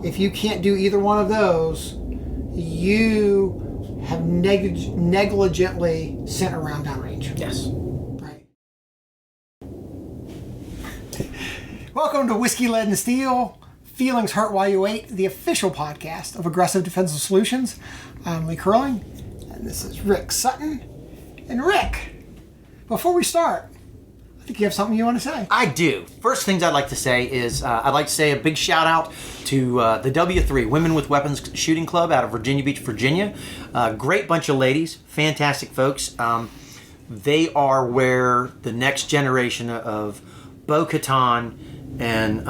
if you can't do either one of those, you have negligently sent a round downrange. Yes. Right. Welcome to Whiskey, Lead, and Steel. Feelings Hurt While You Wait, the official podcast of Aggressive Defensive Solutions. I'm Lee Curling, and this is Ric Sutton. And Rick, before we start, I think you have something you want to say. I do. First things I'd like to say is I'd like to say a big shout out to the W3, Women with Weapons Shooting Club out of Virginia Beach, Virginia. Great bunch of ladies, fantastic folks. They are where the next generation of Bo Katan and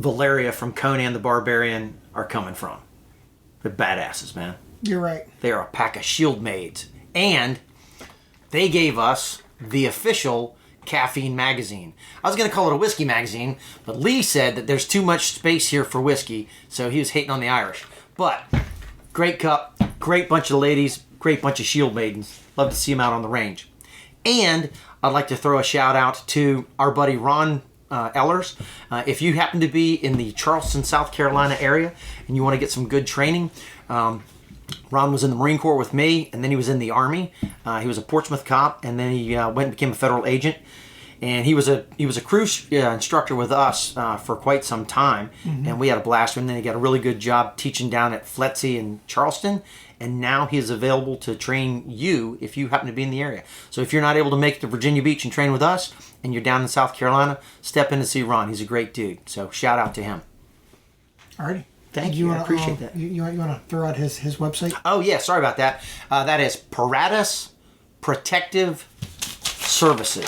Valeria from Conan the Barbarian are coming from. They're badasses, man. You're right. They are a pack of Shield Maids. And they gave us the official Caffeine magazine. I was going to call it a whiskey magazine, but Lee said that there's too much space here for whiskey, so he was hating on the Irish. But great cup, great bunch of ladies, great bunch of Shield Maidens. Love to see them out on the range. And I'd like to throw a shout out to our buddy Ron Ellers. If you happen to be in the Charleston, South Carolina area and you want to get some good training, Ron was in the Marine Corps with me, and then he was in the Army. He was a Portsmouth cop, and then he went and became a federal agent. And he was a cruise instructor with us for quite some time, and we had a blast with him. Then he got a really good job teaching down at FLETC in Charleston, and now he is available to train you if you happen to be in the area. So if you're not able to make it to Virginia Beach and train with us, and you're down in South Carolina, step in to see Ron. He's a great dude. So shout out to him. Alrighty. Thank you. I appreciate that. You want to throw out his website? Oh, yeah. Sorry about that. That is Paratus Protective Services.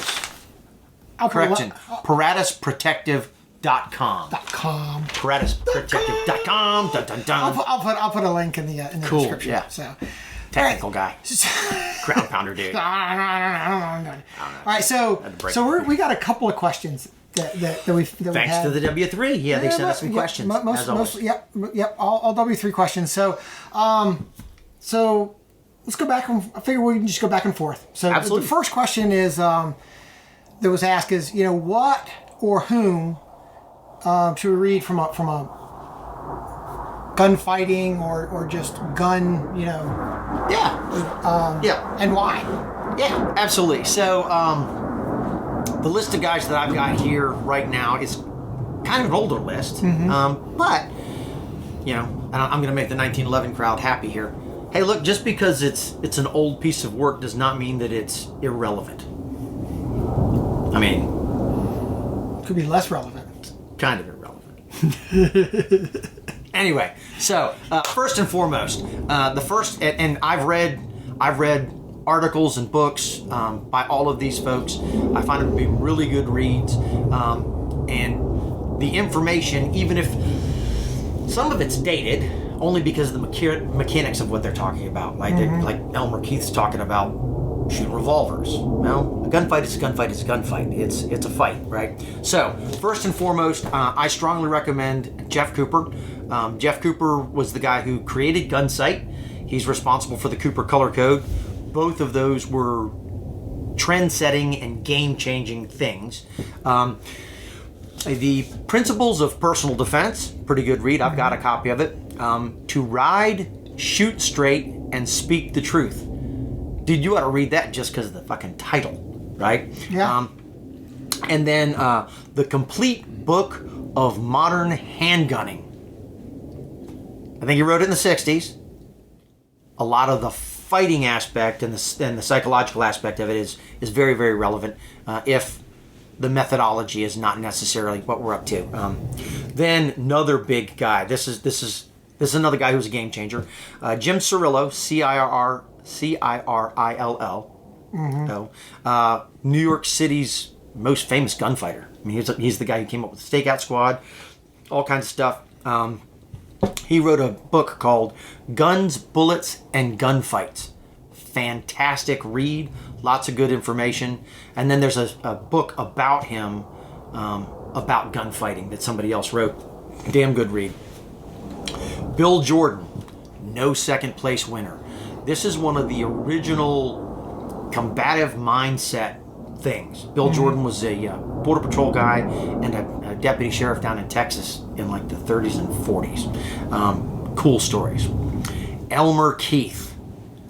Correction. ParatusProtective.com. ParatusProtective.com. Dun, dun, dun. I'll put a link in the cool, description. Yeah. So, technical guy. Ground pounder dude. All right. So we got a couple of questions that we've Thanks had. to the W3. Yeah, they sent us some questions. Most, yep. All W3 questions. So let's go back. I figure we can just go back and forth. So absolutely. The first question is that was asked is, what or whom should we read from a gunfighting or just gun, and why? Yeah, absolutely. So the list of guys that I've got here right now is kind of an older list, but and I'm going to make the 1911 crowd happy here. Hey, look, just because it's an old piece of work does not mean that it's irrelevant. I mean, could be less relevant. Kind of irrelevant. Anyway, so first and foremost, the first, and I've read articles and books by all of these folks. I find them to be really good reads, and the information, even if some of it's dated, only because of the mechanics of what they're talking about. Like Elmer Keith's talking about shooting revolvers. Well, a gunfight is a gunfight is a gunfight. It's a fight, right? So, first and foremost, I strongly recommend Jeff Cooper. Jeff Cooper was the guy who created Gunsight. He's responsible for the Cooper Color Code. Both of those were trend-setting and game-changing things. The Principles of Personal Defense, pretty good read. I've got a copy of it. To ride, shoot straight, and speak the truth. Dude, you ought to read that just because of the fucking title, right? Yeah. And then the Complete Book of Modern Handgunning. I think he wrote it in the 60s. A lot of the fighting aspect and the psychological aspect of it is very, very relevant if the methodology is not necessarily what we're up to. Then another big guy. This is another guy who's a game changer. Jim Cirillo, Cirill. New York City's most famous gunfighter. I mean, he's the guy who came up with the Stakeout Squad, all kinds of stuff. He wrote a book called Guns, Bullets, and Gunfights. Fantastic read, lots of good information. And then there's a book about him, about gunfighting that somebody else wrote. Damn good read. Bill Jordan, no second place winner. This is one of the original combative mindset things. Bill Jordan was a Border Patrol guy and a deputy sheriff down in Texas in like the 30s and 40s. Cool stories. Elmer Keith.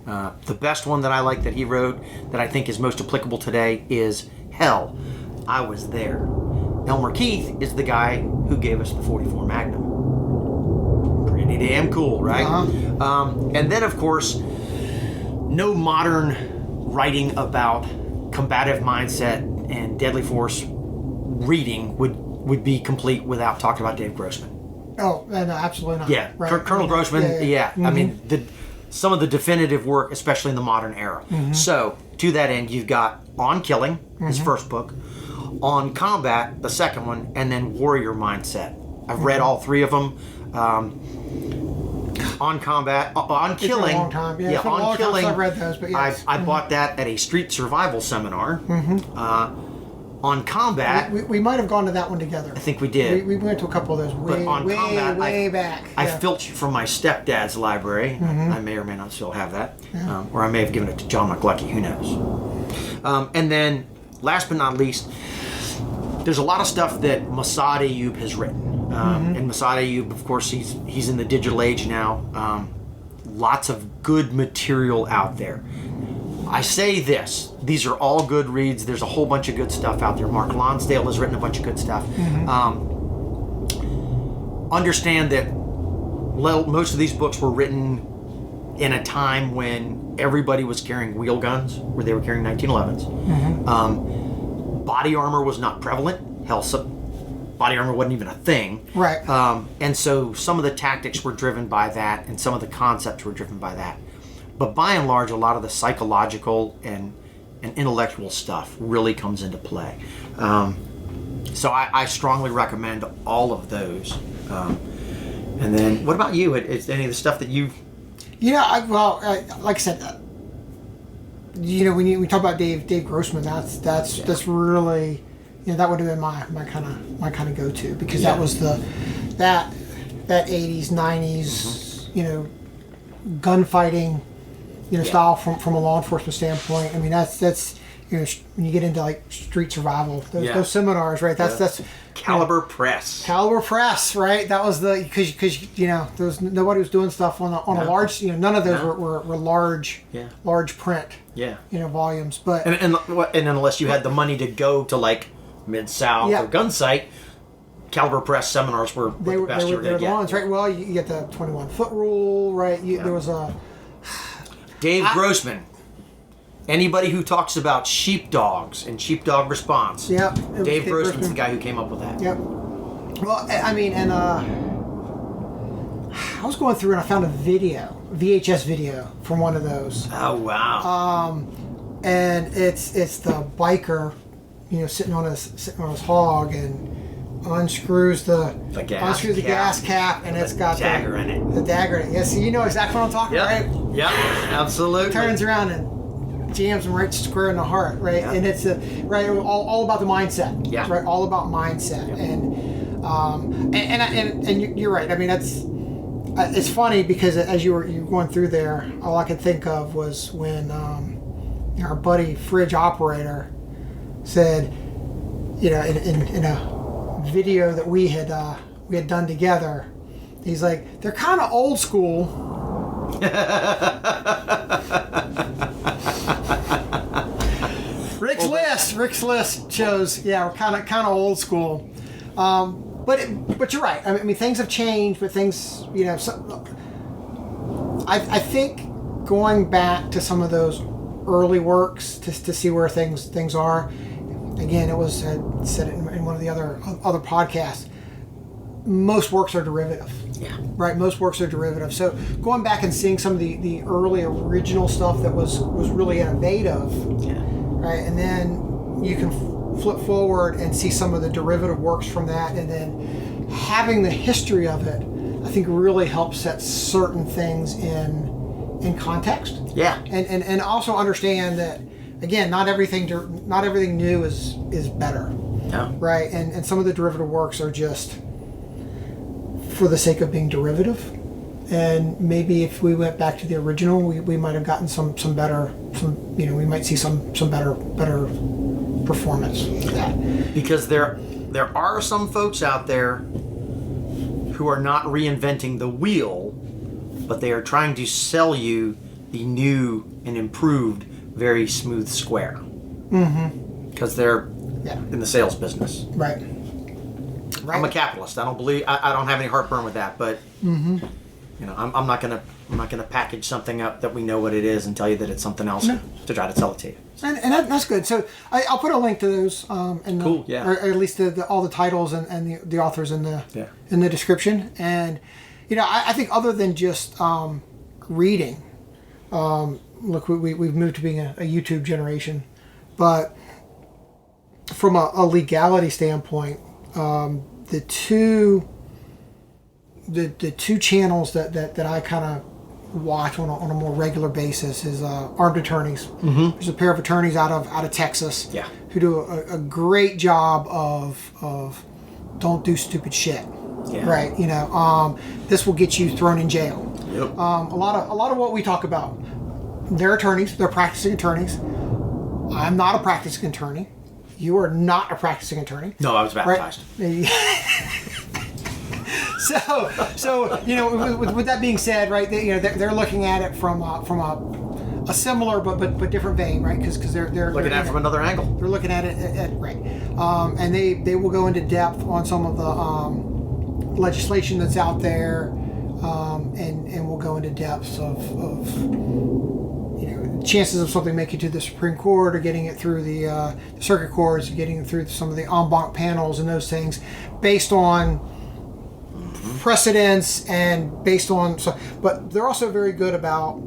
The best one that I like that he wrote that I think is most applicable today is Hell, I Was There. Elmer Keith is the guy who gave us the 44 Magnum. Pretty damn cool, right? And then, of course, no modern writing about combative mindset and deadly force reading would be complete without talking about Dave Grossman. Oh, no, absolutely not. Yeah, right. Colonel Grossman, yeah. Mm-hmm. I mean, some of the definitive work, especially in the modern era. Mm-hmm. So, to that end, you've got On Killing, his first book, On Combat, the second one, and then Warrior Mindset. I've read all three of them. On Combat, On Killing. It's been a long time. Yeah, it's been a long time since I've read those, but yes. I bought that at a street survival seminar. On Combat, we might have gone to that one together. I think we did. We went to a couple of those way back. I filched from my stepdad's library. I may or may not still have that, or I may have given it to John McLucky. Who knows? And then, last but not least, there's a lot of stuff that Masad Ayub has written, and Masad Ayub, of course, he's in the digital age now. Lots of good material out there. I say this, these are all good reads. There's a whole bunch of good stuff out there. Mark Lonsdale has written a bunch of good stuff. Understand that most of these books were written in a time when everybody was carrying wheel guns, where they were carrying 1911s. Body armor was not prevalent. Hell, body armor wasn't even a thing. Right. And so some of the tactics were driven by that, and some of the concepts were driven by that. But by and large, a lot of the psychological and intellectual stuff really comes into play. So I strongly recommend all of those. And then, what about you? Is any of the stuff that you've... Like I said, when we talk about Dave Grossman, that's really, that would have been my kind of go-to, because that was that 80s, 90s, gunfighting, style from a law enforcement standpoint. I mean, that's when you get into like street survival, those seminars, right? That's Caliber Press, right? That was because there was nobody was doing stuff on a large, none of those were large print, volumes. But and unless you had the money to go to like Mid-South or Gunsight, Caliber Press seminars were the best you were going to get. Ones, right? Well, you get the 21-foot rule, right? There was a Dave Grossman. Anybody who talks about sheepdogs and sheepdog response, Dave Grossman's the guy who came up with that. Yep. Well, I mean, and I was going through and I found a VHS video from one of those. Oh wow! And it's the biker, sitting on his hog and unscrews the gas cap, and it's got the dagger in it. The dagger in it. Yes, you know exactly what I'm talking about, right? Yeah, absolutely. Turns around and jams him right square in the heart, right? And it's all about the mindset, right? All about mindset, and you're right. I mean, it's funny because as you were going through there, all I could think of was when our buddy fridge operator said, in a video that we had done together, he's like, they're kind of old school. Rick's list shows, we're kind of old school, but you're right. I mean, things have changed, but things, I think going back to some of those early works to see where things are. Again, I said it in one of the other podcasts. Most works are derivative. Yeah. Right. Most works are derivative. So going back and seeing some of the early original stuff that was really innovative. Yeah. Right. And then you can flip forward and see some of the derivative works from that, and then having the history of it, I think really helps set certain things in context. Yeah. And also understand that, again, not everything new is better. No. Right. And some of the derivative works are just for the sake of being derivative, and maybe if we went back to the original, we might have gotten some better, we might see some better performance with that. Because there are some folks out there who are not reinventing the wheel, but they are trying to sell you the new and improved very smooth square. Because they're in the sales business. Right. I'm a capitalist. I don't have any heartburn with that, but I'm not gonna package something up that we know what it is and tell you that it's something else to try to sell it to you. And that's good. So I'll put a link to those, or at least all the titles and the authors in the description. And I think other than just reading, look, we've moved to being a YouTube generation, but from a legality standpoint, the two channels that I kind of watch on a more regular basis is armed attorneys. There's a pair of attorneys out of Texas who do a great job of don't do stupid shit. Right? This will get you thrown in jail. Yep. A lot of what we talk about, they're attorneys, they're practicing attorneys. I'm not a practicing attorney. You are not a practicing attorney. No, I was baptized. Right? So with that being said, right? They're looking at it from a similar but different vein, right? Because they're looking at it from another angle. They're looking at it right, and they will go into depth on some of the legislation that's out there, and we'll go into depths of chances of something making it to the Supreme Court or getting it through the circuit courts, getting it through some of the en banc panels and those things, based on precedents and based on. But they're also very good about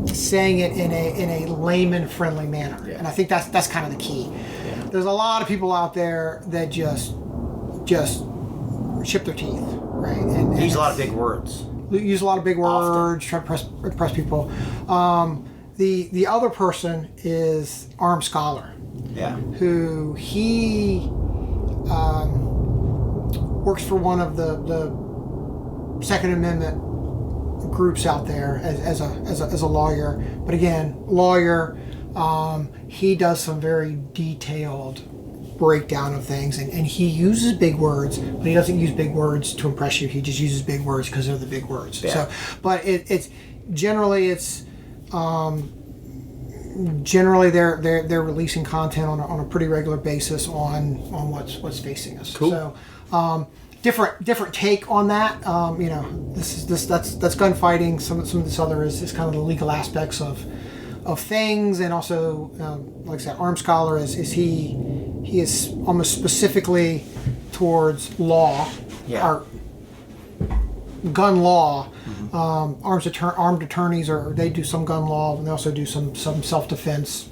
saying it in a layman friendly manner, and I think that's kind of the key. There's a lot of people out there that just chip their teeth, right? And use a lot of big words. Use a lot of big words, try to impress people. The other person is Armed Scholar, who he works for one of the Second Amendment groups out there as a lawyer. But again, lawyer, he does some very detailed breakdown of things, and he uses big words, but he doesn't use big words to impress you. He just uses big words because they're the big words. So, but it's generally they're releasing content on a pretty regular basis on what's facing us. Cool. So different take on that. That's gunfighting. Some of this other is kind of the legal aspects of things, and also like I said, Armed Scholar is he is almost specifically towards law, or gun law. Armed attorneys they do some gun law, and they also do some self-defense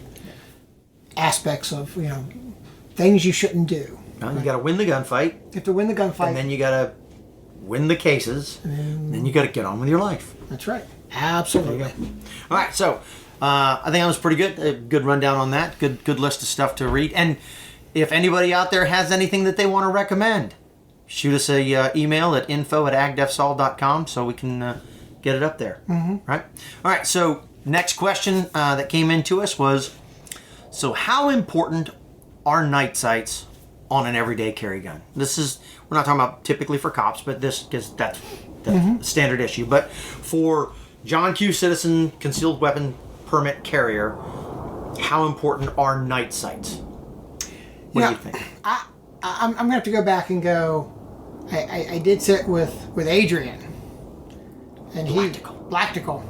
aspects of things you shouldn't do. Well, you got to win the gunfight. You have to win the gunfight, and then you got to win the cases, and then you got to get on with your life. That's right. Absolutely. There you go. All right, so I think that was pretty good. A good rundown on that. Good list of stuff to read. And if anybody out there has anything that they want to recommend, shoot us a email at info@AggDefSol.com so we can get it up there. Right? All right, so next question that came into us was, so how important are night sights on an everyday carry gun? We're not talking about typically for cops, but this, because that's the standard issue. But for John Q. Citizen concealed weapon permit carrier, how important are night sights? What do you think? I'm going to have to go back and go. I did sit with Adrian, and Blactical,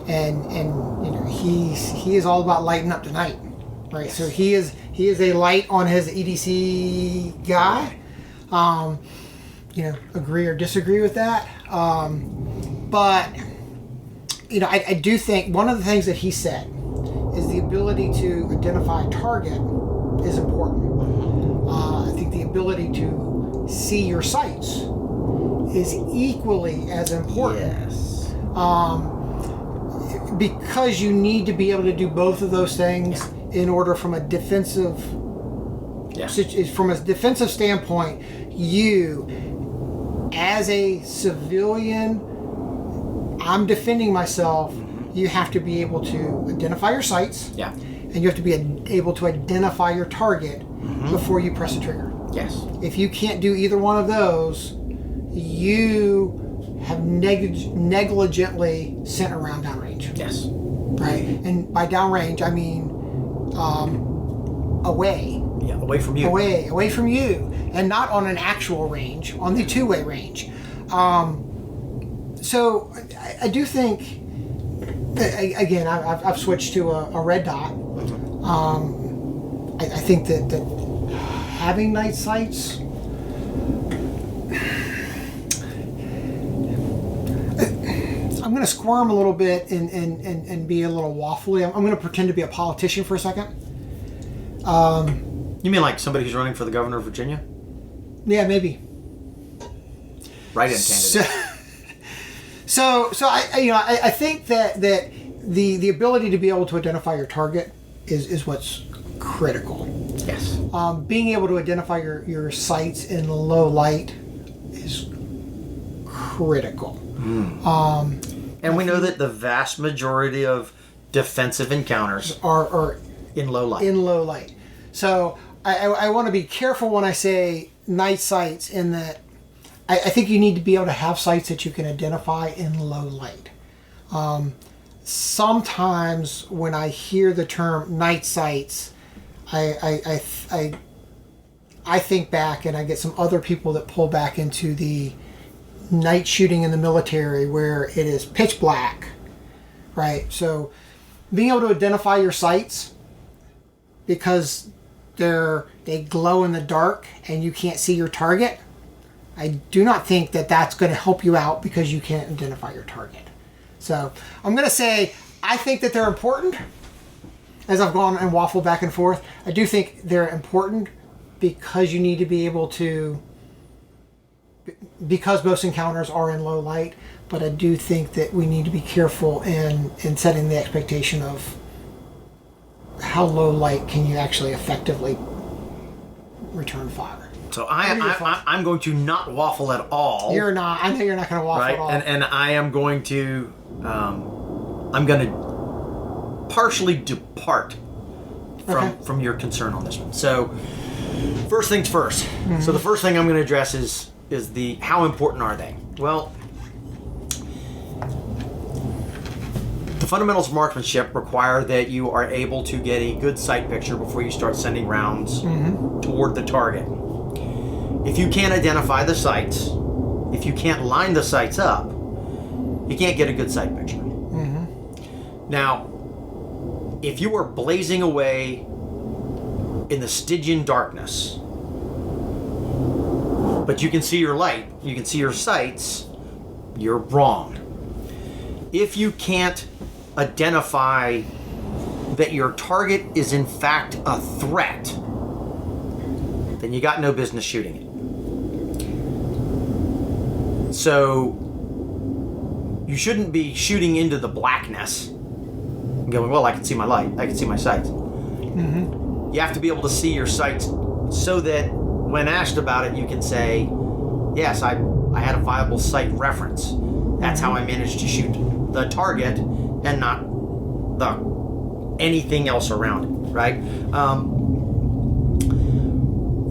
and he is all about lighting up tonight, right? Yes. So he is a light on his EDC guy. Agree or disagree with that, but I do think one of the things that he said is the ability to identify a target is important. I think the ability to see your sights is equally as important. Yes. Because you need to be able to do both of those things in order from a defensive standpoint, you as a civilian, I'm defending myself, you have to be able to identify your sights, and you have to be able to identify your target before you press the trigger. Yes. If you can't do either one of those, you have negligently sent a round downrange. Yes. Right? And by downrange, I mean away. Yeah, away from you. Away from you. And not on an actual range, on the two-way range. So I do think, again, I've switched to a red dot. I think that having night sights, I'm going to squirm a little bit and be a little waffly. I'm going to pretend to be a politician for a second. You mean like somebody who's running for the governor of Virginia? Yeah, maybe. Write-in candidate. So I think that the ability to be able to identify your target is what's critical. Yes. Being able to identify your sights in low light is critical. And we know that the vast majority of defensive encounters are in low light. In low light. So I want to be careful when I say night sights in that I think you need to be able to have sights that you can identify in low light. Sometimes when I hear the term night sights, I think back and I get some other people that pull back into the night shooting in the military where it is pitch black, right? So being able to identify your sights because they glow in the dark and you can't see your target, I do not think that that's going to help you out because you can't identify your target. So I'm going to say I think that they're important. As I've gone and waffled back and forth, I do think they're important because you need to be able to, because most encounters are in low light, but I do think that we need to be careful in setting the expectation of how low light can you actually effectively return fire. So I'm going to not waffle at all. You're not. I know you're not going to waffle right? at all. And I am going to, I'm going to partially depart from your concern on this one. So first things first. Mm-hmm. So the first thing I'm going to address is the how important are they? Well, the fundamentals of marksmanship require that you are able to get a good sight picture before you start sending rounds toward the target. If you can't identify the sights, if you can't line the sights up, you can't get a good sight picture. Mm-hmm. Now, if you are blazing away in the Stygian darkness, but you can see your light, you can see your sights, you're wrong. If you can't identify that your target is in fact a threat, then you got no business shooting it. So you shouldn't be shooting into the blackness and going, well, I can see my light, I can see my sights. Mm-hmm. You have to be able to see your sights so that when asked about it, you can say, yes, I had a viable sight reference. That's how I managed to shoot the target and not anything else around it, right?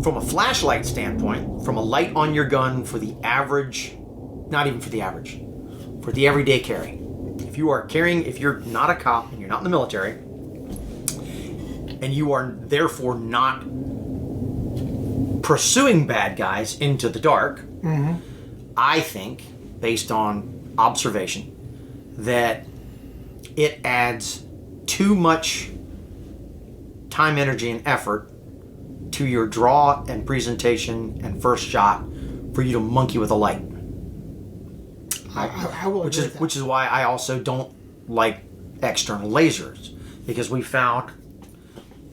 From a flashlight standpoint, from a light on your gun for the average, not even for the average, for the everyday carry. If you are carrying, if you're not a cop and you're not in the military, and you are therefore not pursuing bad guys into the dark, I think, based on observation, that it adds too much time, energy, and effort to your draw and presentation and first shot for you to monkey with a light. I will agree with that. Which is why I also don't like external lasers, because we found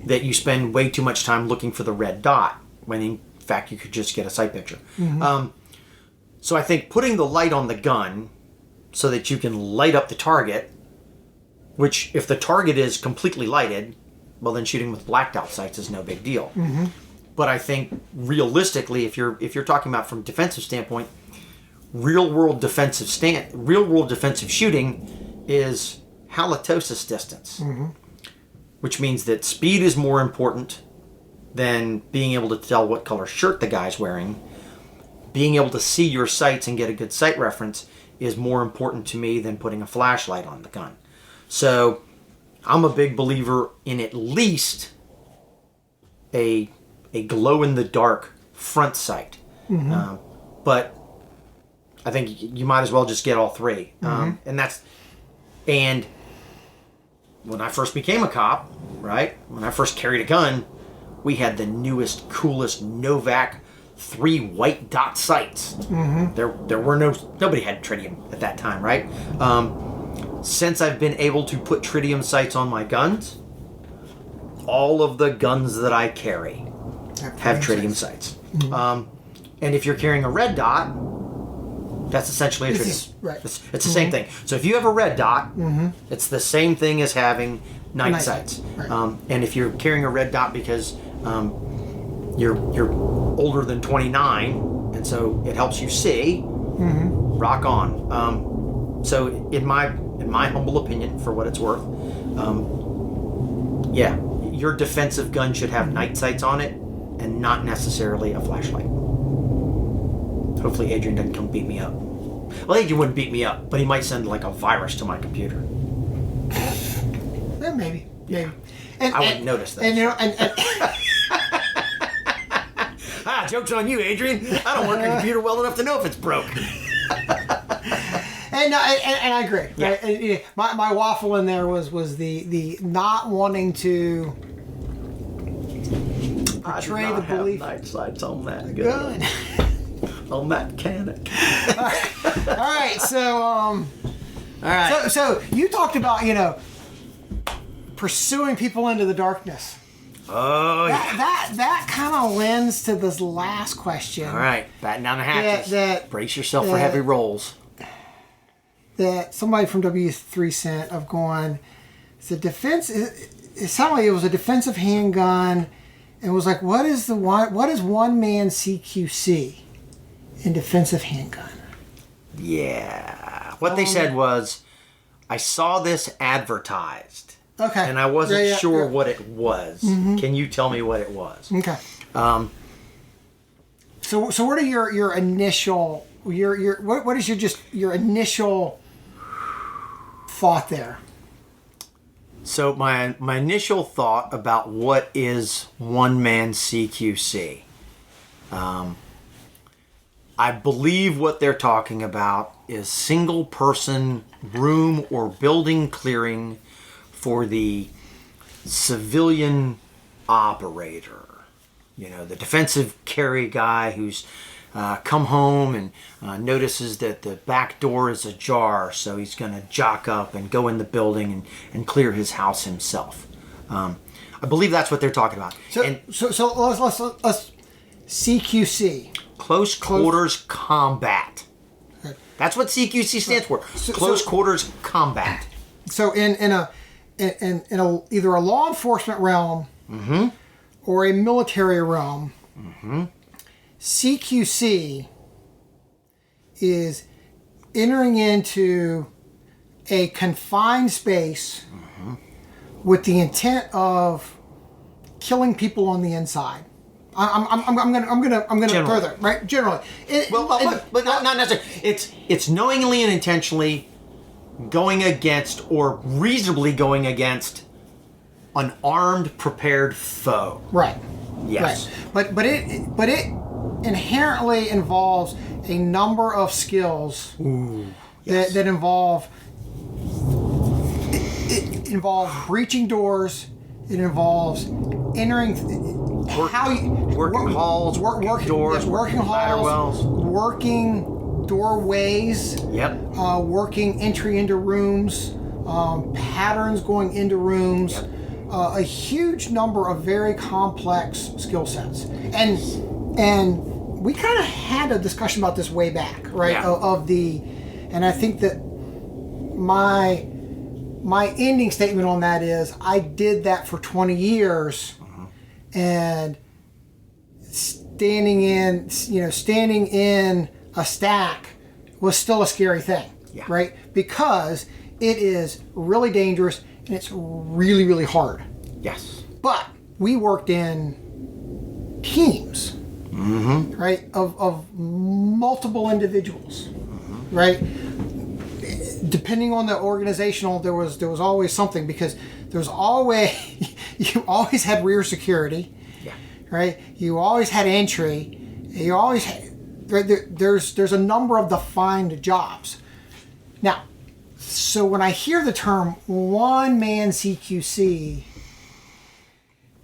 that you spend way too much time looking for the red dot when in fact you could just get a sight picture. Mm-hmm. So I think putting the light on the gun so that you can light up the target, which if the target is completely lighted, well then shooting with blacked out sights is no big deal. Mm-hmm. But I think realistically, if you're talking about from a defensive standpoint, real world defensive shooting is halitosis distance, which means that speed is more important than being able to tell what color shirt the guy's wearing. Being able to see your sights and get a good sight reference is more important to me than putting a flashlight on the gun. So I'm a big believer in at least a glow-in-the-dark front sight. But I think you might as well just get all three. And when I first became a cop, right, when I first carried a gun, we had the newest, coolest Novak 3 white dot sights. There were nobody had tritium at that time, right? Since I've been able to put tritium sights on my guns, all of the guns that I carry have tritium sights. And if you're carrying a red dot, that's essentially a tritium. It's the same thing. So if you have a red dot, it's the same thing as having night sights. And if you're carrying a red dot because you're older than 29, and so it helps you see, rock on. So in my humble opinion, for what it's worth, your defensive gun should have night sights on it and not necessarily a flashlight. Hopefully Adrian doesn't come beat me up. Well, Adrian wouldn't beat me up, but he might send like a virus to my computer. Maybe. I wouldn't notice that. And joke's on you, Adrian. I don't work on a computer well enough to know if it's broke. And I agree. Yeah. Right? My waffle in there was the not wanting to portray the belief. Night sights on that gun. On that mechanic. All right. So So you talked about pursuing people into the darkness. Oh, that kind of lends to this last question. All right, batten down the hatches. Brace yourself for heavy rolls. That somebody from W3 sent of going, it's a defense. It sounded like it was a defensive handgun, and it was like, what is one man CQC in defensive handgun? Yeah, what they said was, I saw this advertised. Okay. And I wasn't sure what it was. Can you tell me what it was? Okay. So what are your initial what is your initial thought there? So my initial thought about what is one man CQC. I believe what they're talking about is single person room or building clearing for the civilian operator, the defensive carry guy who's come home and notices that the back door is ajar, so he's going to jock up and go in the building and clear his house himself. I believe that's what they're talking about. So let's CQC. Close quarters combat. Okay. That's what CQC stands for. Close quarters combat. So in either a law enforcement realm or a military realm, CQC is entering into a confined space with the intent of killing people on the inside. I'm gonna further, right? Generally, but not necessarily. It's knowingly and intentionally going against, or reasonably going against, an armed, prepared foe. Right. Yes. Right. But it inherently involves a number of skills that involve breaching doors. It involves entering. Working halls, working doors, working halls, working doorways. Yep. Working entry into rooms, patterns going into rooms. Yep. A huge number of very complex skill sets, and we kind of had a discussion about this way back, right? Yeah. And I think that my ending statement on that is I did that for 20 years. And standing in a stack was still a scary thing, right? Because it is really dangerous and it's really, really hard. Yes. But we worked in teams, right, of multiple individuals, right? Depending on the organizational, there was always something, because there was always you always had rear security, right? You always had entry. You always had, there's a number of defined jobs. Now, so when I hear the term one-man CQC,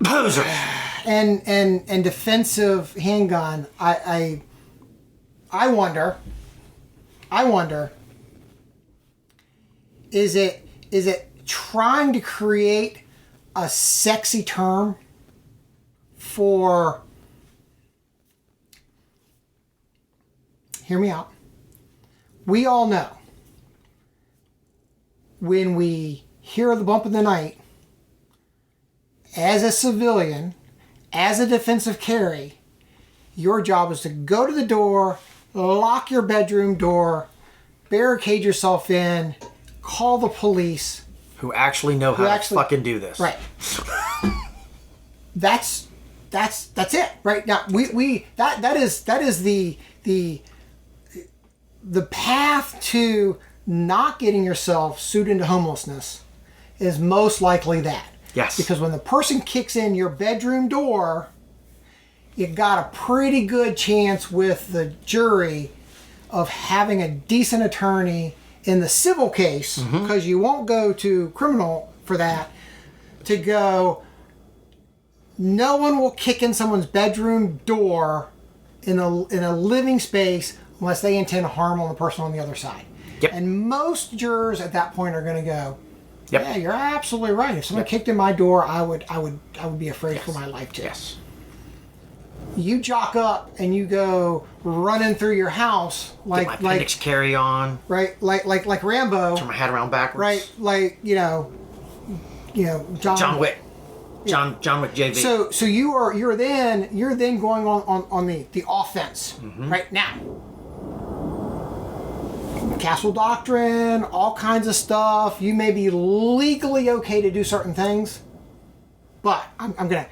Poser. and defensive handgun, I wonder, is it trying to create a sexy term for, hear me out, we all know when we hear the bump in the night, as a civilian, as a defensive carry, your job is to go to the door, lock your bedroom door, barricade yourself in, call the police. Who actually know how to fucking do this. Right. That's it. Right now, that is the path to not getting yourself sued into homelessness is most likely that. Yes. Because when the person kicks in your bedroom door, you got a pretty good chance with the jury of having a decent attorney in the civil case, because you won't go to criminal for that, to go, no one will kick in someone's bedroom door in a living space unless they intend harm on the person on the other side. Yep. And most jurors at that point are going to go, Yep. yeah, you're absolutely right. If someone kicked in my door, I would be afraid for my life too. Yes. You jock up and you go running through your house Get my appendix carry on. right, like Rambo. Turn my head around backwards. Right, like John Wick. John Wick JV. So you're then going on the offense right now. Castle Doctrine, all kinds of stuff. You may be legally okay to do certain things, but I'm gonna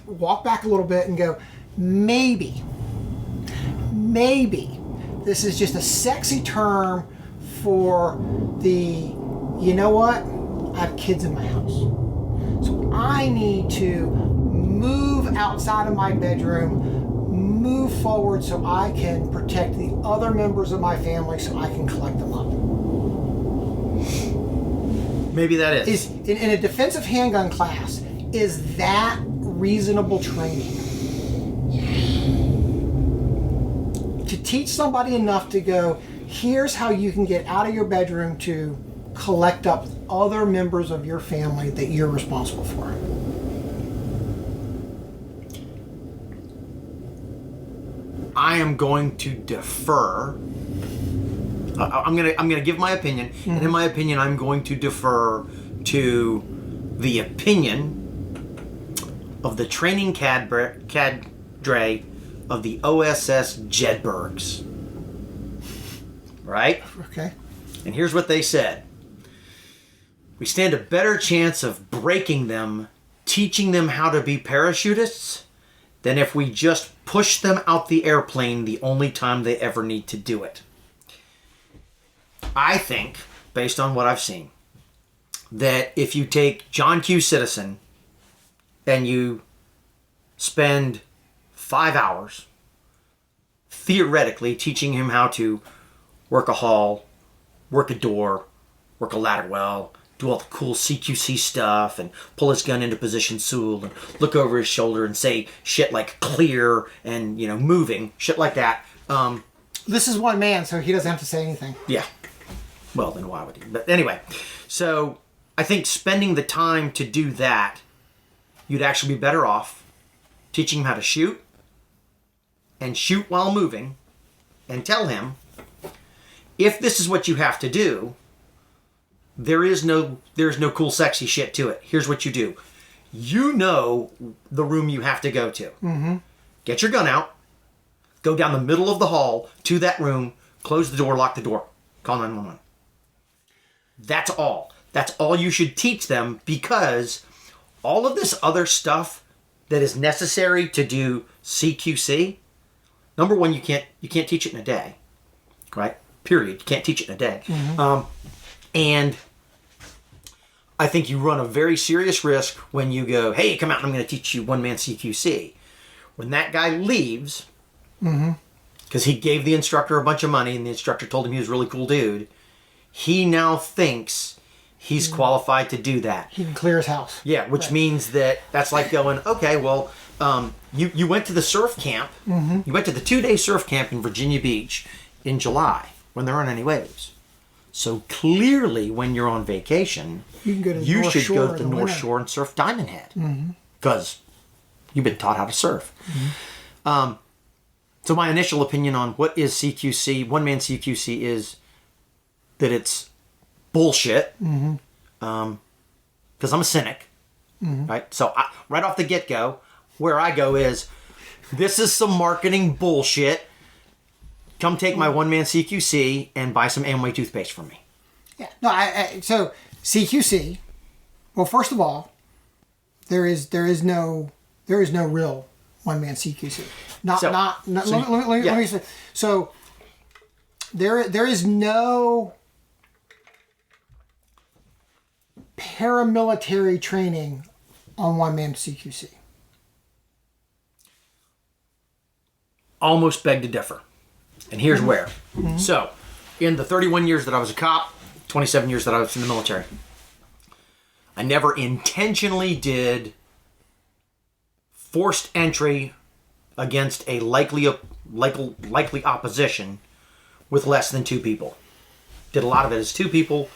walk back a little bit and go, maybe this is just a sexy term for the, you know what? I have kids in my house, so I need to move outside of my bedroom, move forward so I can protect the other members of my family, so I can collect them up. Maybe that is. In a defensive handgun class, is that reasonable training? To teach somebody enough to go, here's how you can get out of your bedroom to collect up other members of your family that you're responsible for. I am going to defer. I'm gonna give my opinion, and in my opinion, I'm going to defer to the opinion of the training cadre of the OSS Jedburghs. Right? Okay. And here's what they said. We stand a better chance of breaking them, teaching them how to be parachutists, than if we just push them out the airplane the only time they ever need to do it. I think, based on what I've seen, that if you take John Q. Citizen and you spend 5 hours theoretically teaching him how to work a hall, work a door, work a ladder well, do all the cool CQC stuff, and pull his gun into position Sewell, and look over his shoulder and say shit like clear and, moving, shit like that. This is one man, so he doesn't have to say anything. Yeah. Well, then why would he? But anyway, so I think spending the time to do that, you'd actually be better off teaching him how to shoot and shoot while moving, and tell him, if this is what you have to do, there's no cool sexy shit to it. Here's what you do. You know the room you have to go to. Mm-hmm. Get your gun out, go down the middle of the hall to that room, close the door, lock the door, call 911. That's all. That's all you should teach them, because all of this other stuff that is necessary to do CQC, number one, you can't teach it in a day, right? Period. You can't teach it in a day. And I think you run a very serious risk when you go, hey, come out and I'm going to teach you one-man CQC. When that guy leaves, because he gave the instructor a bunch of money and the instructor told him he was a really cool dude, he now thinks he's qualified to do that. He can clear his house. Yeah, which means that's like going, okay, well, you went to the surf camp. You went to the 2-day surf camp in Virginia Beach in July when there aren't any waves. So clearly, when you're on vacation, you should go to the North Shore and surf Diamond Head because you've been taught how to surf. So my initial opinion on what is CQC, one-man CQC, is that it's bullshit. Because I'm a cynic, right? So right off the get-go, where I go is, this is some marketing bullshit. Come take my one-man CQC and buy some Amway toothpaste from me. Yeah. No. So CQC. Well, first of all, there is no real one-man CQC. Let me say. So there is no paramilitary training on one-man CQC. Almost beg to differ. And here's where. So, in the 31 years that I was a cop, 27 years that I was in the military, I never intentionally did forced entry against a likely opposition with less than 2 people. Did a lot of it as 2 people.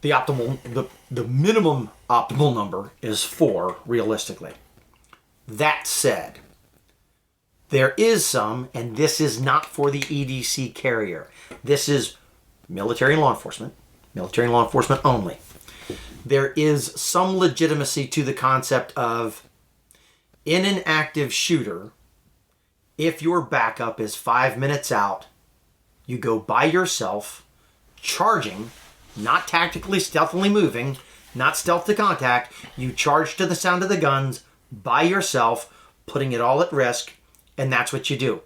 The minimum optimal number is 4, realistically. That said, there is some, and this is not for the EDC carrier. This is military and law enforcement only. There is some legitimacy to the concept of, in an active shooter, if your backup is 5 minutes out, you go by yourself, charging, not tactically, stealthily moving, not stealth to contact. You charge to the sound of the guns by yourself, putting it all at risk, and that's what you do.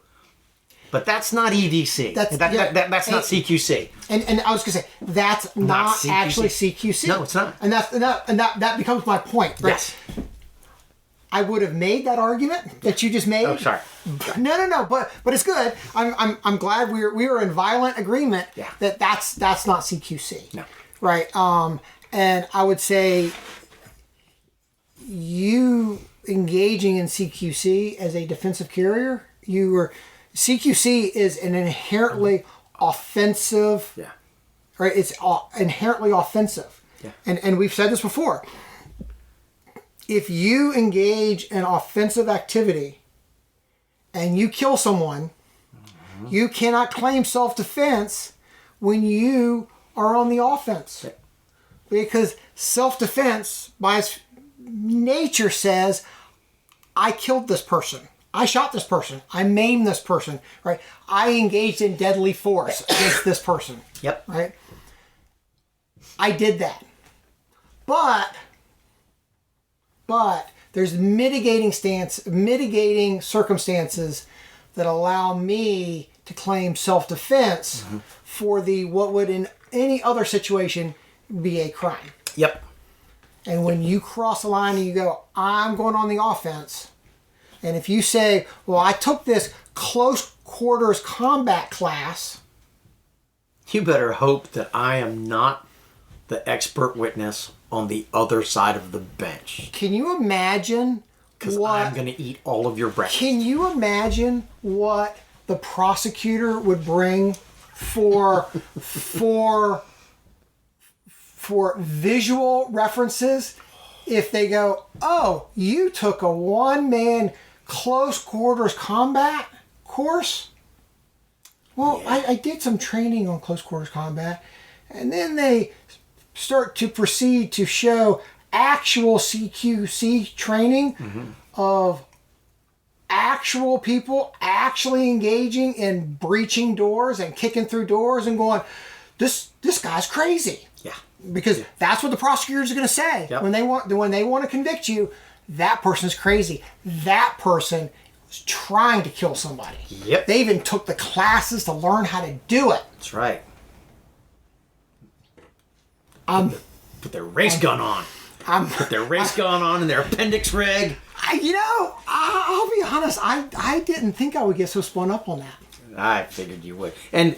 But that's not EDC. That's not CQC. And I was going to say, that's not actually CQC. No, it's not. And that becomes my point. Right? Yes. I would have made that argument that you just made. Oh, sorry. No. But it's good. I'm glad we were in violent agreement. Yeah. That's not CQC. No. Right. And I would say you engaging in CQC as a defensive carrier, CQC is an inherently offensive. Yeah. Right. It's inherently offensive. Yeah. And we've said this before. If you engage in offensive activity and you kill someone, you cannot claim self-defense when you are on the offense. Because self-defense, by its nature, says, I killed this person. I shot this person. I maimed this person. Right? I engaged in deadly force against this person. Yep. Right? I did that. But there's mitigating circumstances that allow me to claim self-defense for what would in any other situation be a crime. Yep. And when you cross the line and you go, I'm going on the offense, and if you say, well, I took this close quarters combat class, you better hope that I am not the expert witness on the other side of the bench. Can you imagine? Because I'm going to eat all of your breakfast. Can you imagine what the prosecutor would bring for visual references if they go, oh, you took a one-man close quarters combat course? Well, yeah. I did some training on close quarters combat, and then they start to proceed to show actual CQC training of actual people actually engaging in breaching doors and kicking through doors and going, this guy's crazy. Yeah. Because that's what the prosecutors are going to say when they want to convict you. that person's crazy. That person was trying to kill somebody. Yep. They even took the classes to learn how to do it. That's right. Put their race gun on. Put their race gun on and their appendix rig. I'll be honest. I didn't think I would get so spun up on that. I figured you would. And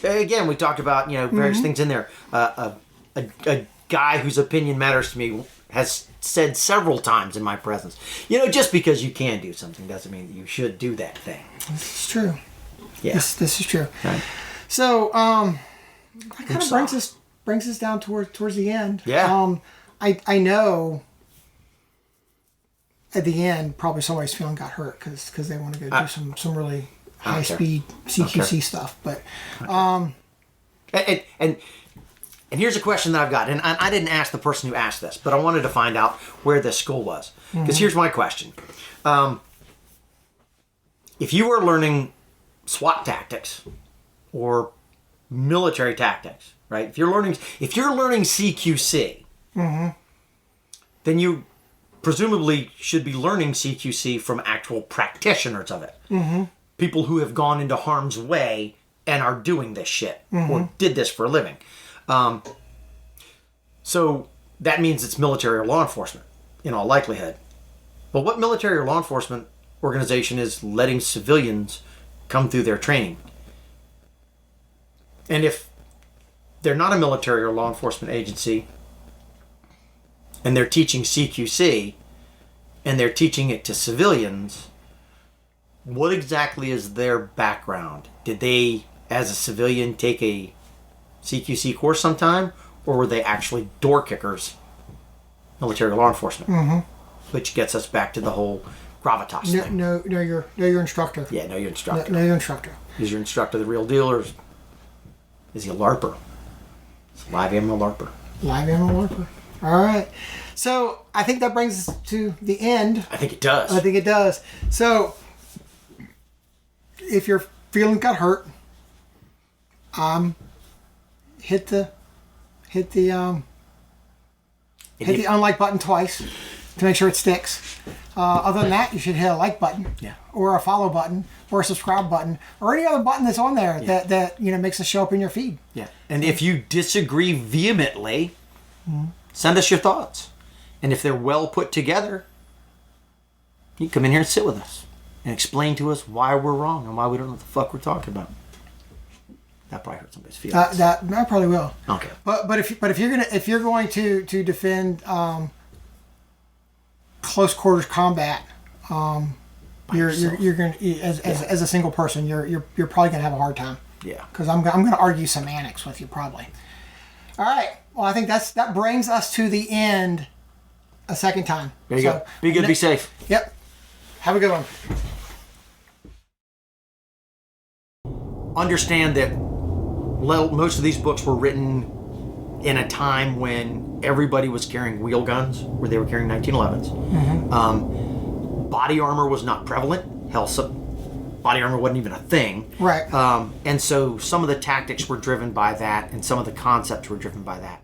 again, we talked about various things in there. A guy whose opinion matters to me has said several times in my presence, just because you can do something doesn't mean that you should do that thing. This is true. Yeah, this is true. Right. So that kind of brings us down towards the end. Yeah. I know at the end probably somebody's feeling got hurt because they want to go do some really high speed CQC stuff, but and here's a question that I've got, and I didn't ask the person who asked this, but I wanted to find out where this school was, because here's my question: if you were learning SWAT tactics or military tactics, right? If you're learning CQC, then you presumably should be learning CQC from actual practitioners of it. People who have gone into harm's way and are doing this shit or did this for a living. So that means it's military or law enforcement in all likelihood. But what military or law enforcement organization is letting civilians come through their training? And if they're not a military or law enforcement agency and they're teaching CQC and they're teaching it to civilians, what exactly is their background? Did they, as a civilian, take a CQC course sometime, or were they actually door kickers, military or law enforcement? Which gets us back to the whole gravitas thing. Know your instructor. Yeah, know your instructor. Know your instructor. Is your instructor the real deal, or is he a LARPer? It's a live ammo LARPer. Live ammo LARPer. All right. So I think that brings us to the end. I think it does. I think it does. So if you're feeling got hurt, hit the unlike button twice to make sure it sticks. Other than that, you should hit a like button, or a follow button, or a subscribe button, or any other button that's on there that makes it show up in your feed. Yeah. And if you disagree vehemently, send us your thoughts. And if they're well put together, you can come in here and sit with us and explain to us why we're wrong and why we don't know what the fuck we're talking about. That probably hurt somebody's feelings. That probably will. Okay. But if you're going to defend close quarters combat, you're going to as a single person, you're probably going to have a hard time. Yeah. Because I'm going to argue semantics with you probably. All right. Well, I think that brings us to the end a second time. There you go. Be good. Be safe. Yep. Have a good one. Understand that most of these books were written in a time when everybody was carrying wheel guns, where they were carrying 1911s. Body armor was not prevalent. Hell, body armor wasn't even a thing. Right. And so some of the tactics were driven by that, and some of the concepts were driven by that.